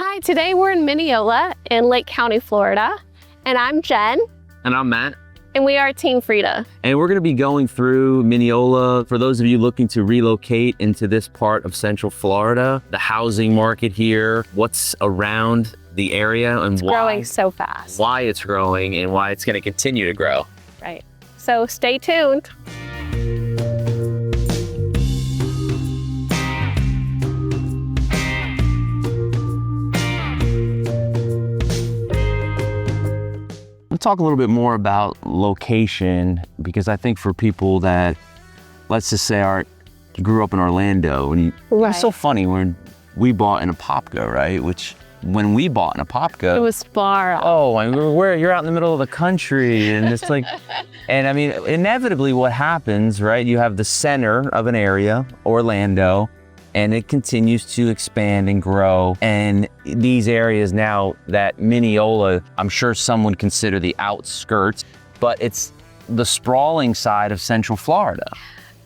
Hi, today we're in Minneola in Lake County, Florida, and I'm Jen. And I'm Matt. And we are Team Freda. And we're going to be going through Minneola. For those of you looking to relocate into this part of Central Florida, the housing market here, what's around the area, and It's growing so fast. Why it's growing and why it's going to continue to grow. Right. So stay tuned. Let's talk a little bit more about location, because I think for people that, let's just say, grew up in Orlando, and Right. it's so funny when we bought in Apopka, right? Which when we bought in Apopka, It was far off. oh, I mean, you're out in the middle of the country, and it's like, and I mean, inevitably what happens, right? You have the center of an area, Orlando, and it continues to expand and grow. And these areas now, that Minneola, I'm sure some would consider the outskirts, but it's the sprawling side of Central Florida.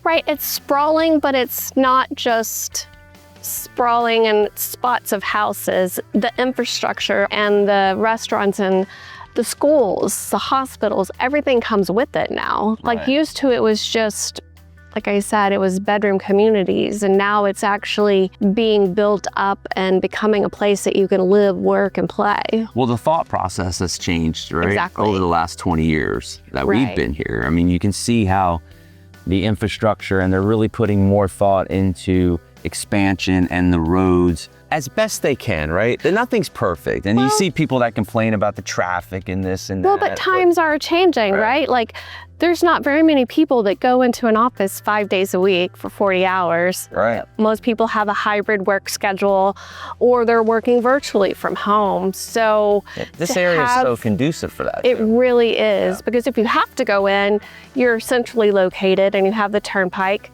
Right, it's sprawling, but it's not just sprawling in spots of houses. The infrastructure and the restaurants and the schools, the hospitals, everything comes with it now. Like Right. used to, it was just, like I said, it was bedroom communities, and now it's actually being built up and becoming a place that you can live, work, and play. Well, the thought process has changed, right? Exactly. Over the last 20 years that we've Right. been here. I mean, you can see how the infrastructure, and they're really putting more thought into expansion and the roads as best they can, right? Nothing's perfect. And you see people that complain about the traffic and this and Well, that. but times are changing, right? Like, there's not very many people that go into an office 5 days a week for 40 hours. Right. Most people have a hybrid work schedule, or they're working virtually from home. So This to area is so have- conducive for that. It too. really is, because if you have to go in, you're centrally located and you have the Turnpike.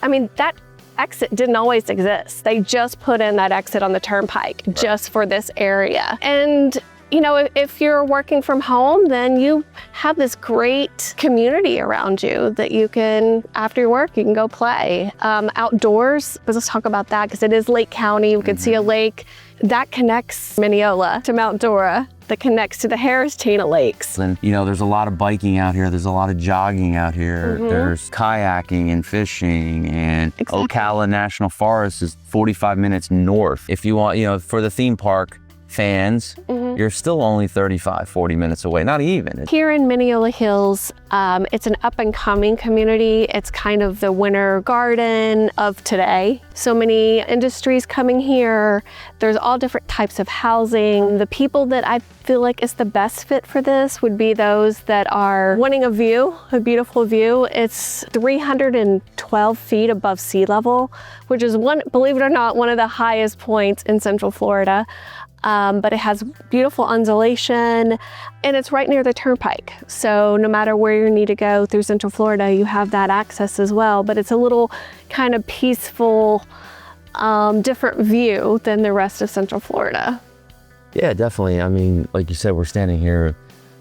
I mean, that exit didn't always exist. They just put in that exit on the Turnpike just for this area. And you know, if you're working from home, then you have this great community around you that you can, after your work, you can go play. Outdoors, let's talk about that, because it is Lake County. You can see a lake that connects Minneola to Mount Dora, that connects to the Harris-Tana Lakes. And you know, there's a lot of biking out here. There's a lot of jogging out here. Mm-hmm. There's kayaking and fishing, and Exactly. Ocala National Forest is 45 minutes north. If you want, you know, for the theme park fans, Mm-hmm. you're still only 35, 40 minutes away. Not even. Here in Minneola Hills, it's an up-and-coming community. It's kind of the winter garden of today. So many industries coming here. There's all different types of housing. The people that I feel like is the best fit for this would be those that are wanting a view, a beautiful view. It's 312 feet above sea level, which is, believe it or not, one of the highest points in Central Florida. But it has beautiful undulation, and it's right near the Turnpike. So no matter where you need to go through Central Florida, you have that access as well. But it's a little kind of peaceful, different view than the rest of Central Florida. Yeah, definitely. I mean, like you said, we're standing here,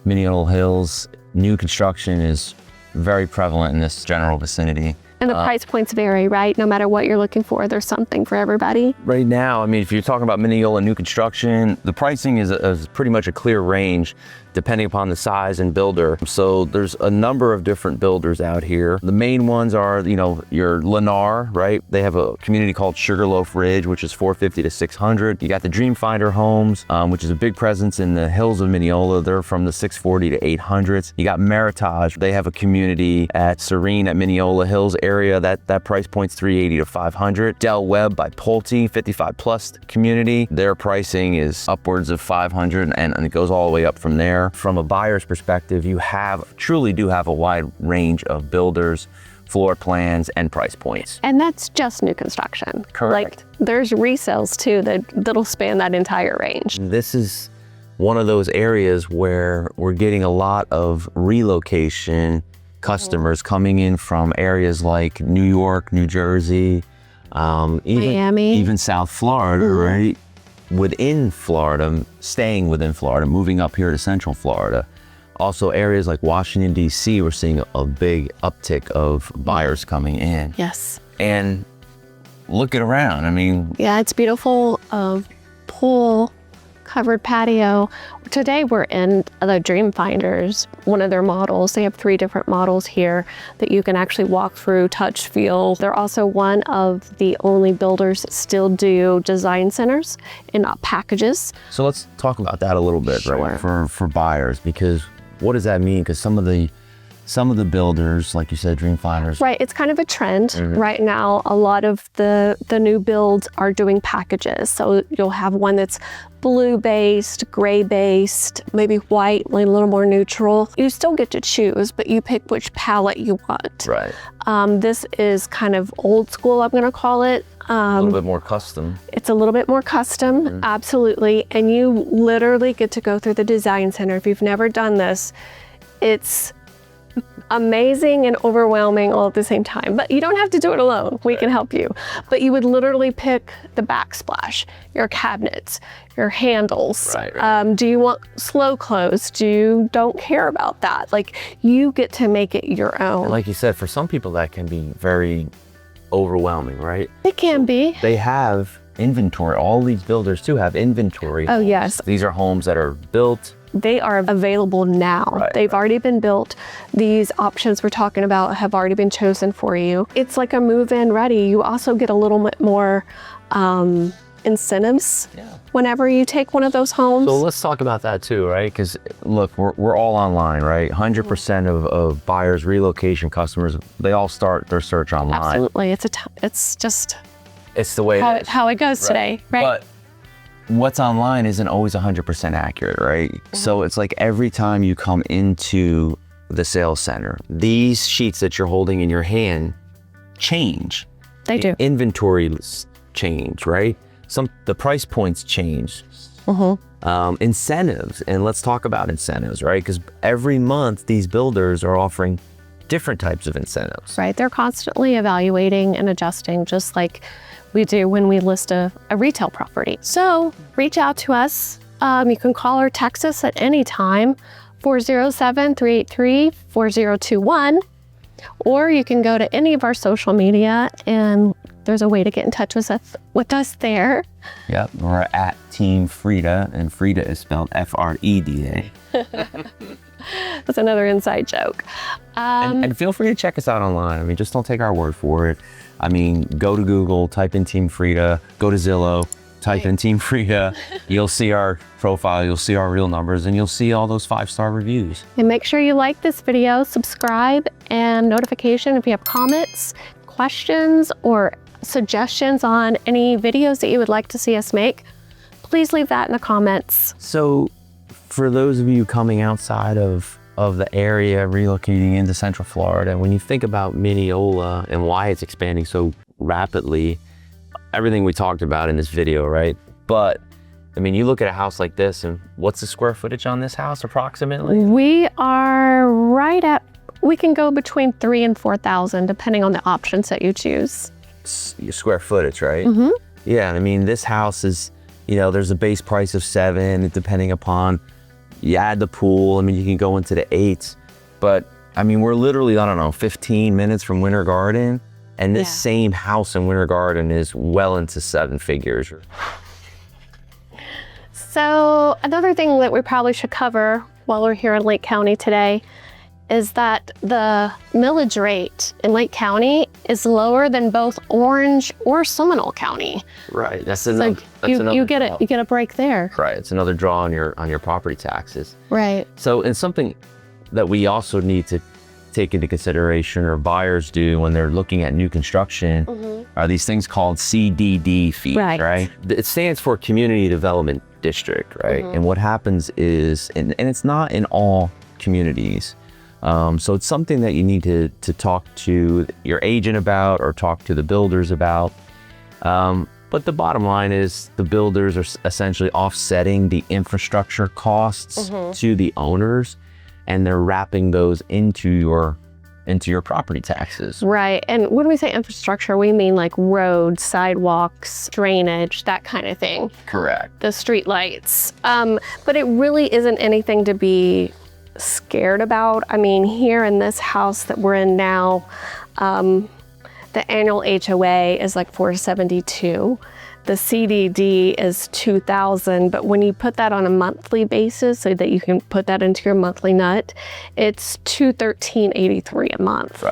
Minneola Hills. New construction is very prevalent in this general vicinity. And the price points vary, right? No matter what you're looking for, there's something for everybody. Right now, I mean, if you're talking about Minneola new construction, the pricing is pretty much a clear range depending upon the size and builder. So there's a number of different builders out here. The main ones are, you know, your Lennar, right? They have a community called Sugarloaf Ridge, which is $450 to $600. You got the Dreamfinder Homes, which is a big presence in the hills of Minneola. They're from the $640 to $800. You got Meritage. They have a community at Serene at Minneola Hills area. That price point's $380 to $500. Del Webb by Pulte, 55 plus community. Their pricing is upwards of $500, and it goes all the way up from there. From a buyer's perspective, you truly do have a wide range of builders, floor plans, and price points. And that's just new construction. Correct. Like, there's resales too that'll span that entire range. This is one of those areas where we're getting a lot of relocation customers coming in from areas like New York, New Jersey, Miami. even South Florida, right? Within Florida, staying within Florida, moving up here to Central Florida. Also areas like Washington, D.C., we're seeing a big uptick of buyers coming in. Yes. And looking around, I mean, Yeah, it's beautiful. pool, covered patio. Today we're in the Dream Finders, one of their models. They have 3 different models here that you can actually walk through, touch, feel. They're also one of the only builders that still do design centers and not packages. So let's talk about that a little bit, Sure. right? For buyers, because what does that mean? Because some of the builders, like you said, Dream Finders. Right, it's kind of a trend. Right now, a lot of the new builds are doing packages. So you'll have one that's blue-based, gray-based, maybe white, like a little more neutral. You still get to choose, but you pick which palette you want. Right. This is kind of old school, I'm gonna call it. A little bit more custom. It's a little bit more custom, absolutely. And you literally get to go through the design center. If you've never done this, it's amazing and overwhelming all at the same time. But you don't have to do it alone. We can help you. But you would literally pick the backsplash, your cabinets, your handles. Right. Do you want slow close? Don't care about that. Like, you get to make it your own. And like you said, for some people that can be very overwhelming, right? It can be. They have inventory. All these builders too have inventory. Oh, yes. These are homes that are built. They are available now. Right, They've already been built. These options we're talking about have already been chosen for you. It's like a move-in ready. You also get a little bit more incentives whenever you take one of those homes. So let's talk about that too, right? Because look, we're all online, right? 100% of buyers, relocation customers, they all start their search online. Absolutely. It's just It's the way it is. how it goes today, right? But what's online isn't always 100% accurate, right? So it's like every time you come into the sales center, these sheets that you're holding in your hand change. They do. Inventory change, right? The price points change. Incentives, and let's talk about incentives, right? Because every month these builders are offering different types of incentives. Right. They're constantly evaluating and adjusting, just like we do when we list a retail property. So reach out to us. You can call or text us at any time, 407-383-4021, or you can go to any of our social media and there's a way to get in touch with us there. Yep, we're at Team Freda, and Freda is spelled Freda. That's another inside joke. And feel free to check us out online. I mean, just don't take our word for it. I mean, go to Google, type in Team Freda, go to Zillow, type in Team Freda. You'll see our profile, you'll see our real numbers, and you'll see all those 5-star reviews. And make sure you like this video, subscribe, and notification if you have comments, questions, or suggestions on any videos that you would like to see us make. Please leave that in the comments. So for those of you coming outside of the area, relocating into Central Florida, when you think about Minneola and why it's expanding so rapidly, everything we talked about in this video, right? But I mean, you look at a house like this, and what's the square footage on this house approximately? We can go between 3,000 and 4,000 depending on the options that you choose. Your square footage, right? Yeah, I mean, this house is, there's a base price of 7, depending upon, you add the pool, I mean, you can go into the 8s. But I mean, we're literally, 15 minutes from Winter Garden, and this same house in Winter Garden is well into 7 figures. So another thing that we probably should cover while we're here in Lake County today is that the millage rate in Lake County is lower than both Orange or Seminole County. Right. That's So another. you get a break there. Right. It's another draw on your property taxes. Right. So, and something that we also need to take into consideration, or buyers do when they're looking at new construction, are these things called CDD fees. Right. It stands for Community Development District. Right. And what happens is, and it's not in all communities. So it's something that you need to talk to your agent about, or talk to the builders about. But the bottom line is the builders are essentially offsetting the infrastructure costs to the owners, and they're wrapping those into your property taxes. Right. And when we say infrastructure, we mean like roads, sidewalks, drainage, that kind of thing. Correct. The street lights. But it really isn't anything to be scared about. I mean, here in this house that we're in now, the annual HOA is like $472. The CDD is $2,000, but when you put that on a monthly basis so that you can put that into your monthly nut, it's $213.83 a month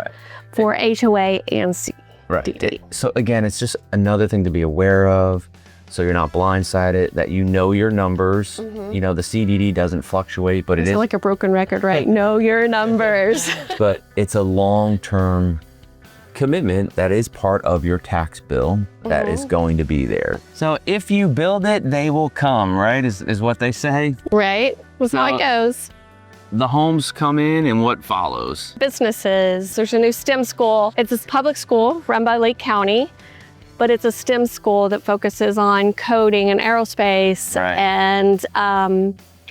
for HOA and CDD. Right. So again, it's just another thing to be aware of, so you're not blindsided, that you know your numbers. You know, the CDD doesn't fluctuate, but It's like a broken record, right? Know your numbers. But it's a long-term commitment that is part of your tax bill that is going to be there. So if you build it, they will come, right? Is what they say. Right? That's how it goes. The homes come in and what follows? Businesses. There's a new STEM school. It's a public school run by Lake County, but it's a STEM school that focuses on coding and aerospace and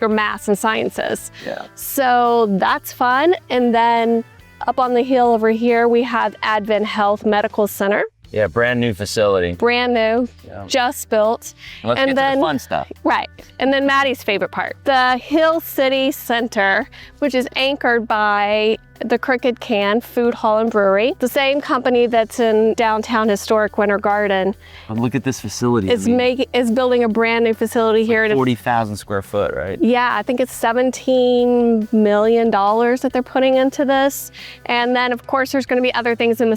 your math and sciences. So that's fun. And then up on the hill over here, we have AdventHealth Medical Center. Yeah, brand new facility. Brand new, just built. Let's get to the fun stuff. Right. And then Maddie's favorite part, the Hill City Center, which is anchored by the Crooked Can Food Hall and Brewery, the same company that's in downtown historic Winter Garden. But look at this facility. Is building a brand new facility here. 40,000 square foot, right? Yeah, I think it's $17 million that they're putting into this. And then of course there's going to be other things in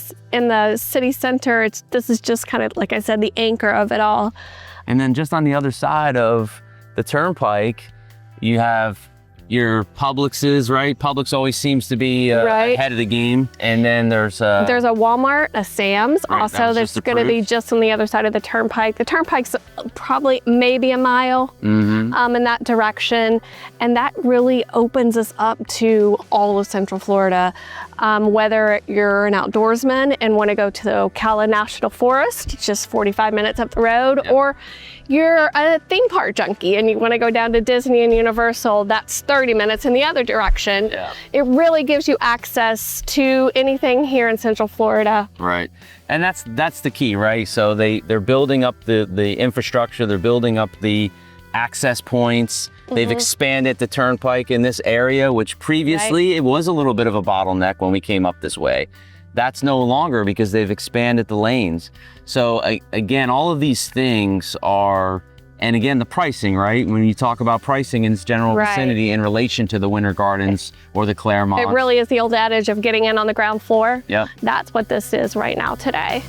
the city center. This is just kind of, like I said, the anchor of it all. And then just on the other side of the Turnpike, you have your Publixes, right? Publix always seems to be ahead of the game. And then there's a Walmart, a Sam's also that's going to be just on the other side of the Turnpike. The Turnpike's probably maybe a mile in that direction. And that really opens us up to all of Central Florida. Whether you're an outdoorsman and want to go to the Ocala National Forest, just 45 minutes up the road, or you're a theme park junkie and you want to go down to Disney and Universal, that's 30 minutes in the other direction. It really gives you access to anything here in Central Florida. Right. And that's the key, right? So they're building up the infrastructure, they're building up the access points. They've expanded the Turnpike in this area, which previously it was a little bit of a bottleneck when we came up this way. That's no longer, because they've expanded the lanes. So again, all of these things are, and again, the pricing, right? When you talk about pricing in its general vicinity in relation to the Winter Gardens or the Claremont. It really is the old adage of getting in on the ground floor. Yeah. That's what this is right now today.